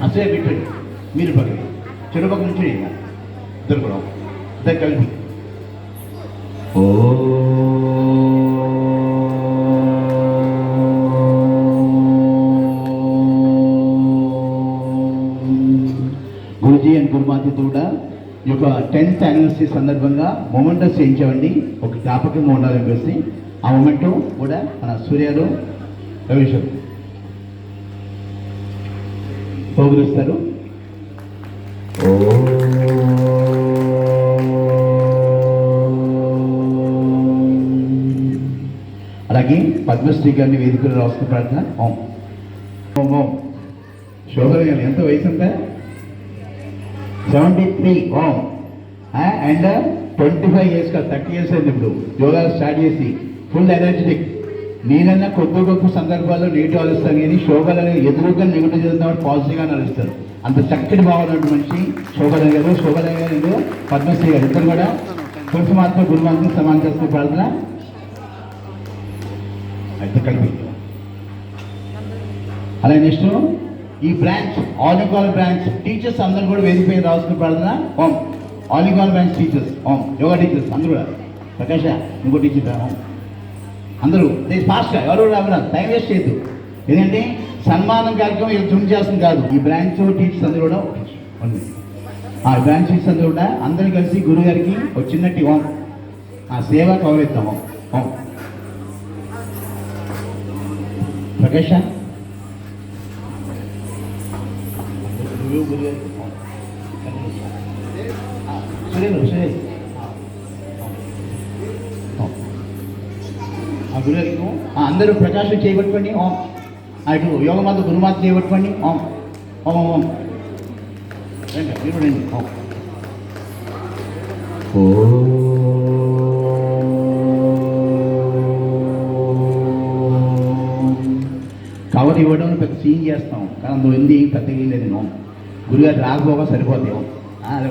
అసలే పెట్టండి మీరు పక్కన చెడు పక్క నుంచి ఇద్దరు కూడా ఇద్దరు కలిపి ఓ గురుజీ అండ్ గురుమాతతో కూడా ఈ యొక్క 10th యానివర్సరీ సందర్భంగా మొమెంటస్ చేయించామండి. ఒక జ్ఞాపకంగా ఉండాలని చెప్పేసి ఆ మొమెంట్ కూడా మన సూర్యలో రవీశ్వర్ పోగులుస్తారు. అలాగే పద్మశ్రీ గారిని వేదికలు రాసుకున్న ప్రార్థన ఓం ఓం ఓం. శోభన్ గారు ఎంత వయసు అంతా 73 ఓం. అండ్ 25 years కాదు 30 years అయింది ఇప్పుడు యోగా స్టార్ట్ చేసి ఫుల్ ఎనర్జెటిక్. నేనన్నా కొద్ది గొప్ప సందర్భాల్లో నెగిటివ్ ఆలోచిస్తాను కానీ శోభలని ఎదురుగా నెగిటివ్ చదువుతామని పాజిటివ్గా నడుస్తారు. అంత చక్కటి బాగున్నటువంటి మనిషి శోభన గారు. శోభన గారు పద్మశ్రీ గారు ఇద్దరు కూడా పురుష మాత్రం గురు మాత్రం సమానం చేస్తున్న ప్రార్థన కలిపి. అలాగే నెక్స్ట్ ఈ బ్రాంచ్ ఆలికాల్ బ్రాంచ్ టీచర్స్ అందరూ కూడా వేదికపై రాసుకున్న ప్రార్థన ఓం. ఆలికాల్ బ్రాంచ్ టీచర్స్ ఓం. యోగా టీచర్స్ అందరూ కూడా ప్రకాశ ఇంకో టీచర్ ఓం. అందరూ ఫాస్ట్గా ఎవరు రాబరాదు, టైం వేస్ట్ చేయద్దు. ఎందుకంటే సన్మానం కార్యక్రమం ఇలా జూమ్ చేస్తుంది కాదు. ఈ బ్రాంచ్ టీచర్స్ అందరూ కూడా ఆ బ్రాంచ్ టీచర్స్ అందరూ కూడా అందరూ కలిసి గురుగారికి ఒక చిన్నటి ఓం ఆ సేవ కవరిద్దాం ఓం ఓం. ప్రకాశ గురుగారికి అందరూ ప్రకాశం చేయబట్టుకోండి ఓం. అటు యోగమాత గురుమాత చేయబట్టుకోండి ఓం ఓం ఓం. మీరు రండి ఓం. కవర్ ఇవ్వడం పెద్ద సీన్ చేస్తాం కానీ అందులో ఉంది పెద్దగా లేదు ఓం. గురుగారు రాకపోగా సరిపోతాయి ఓం. అదే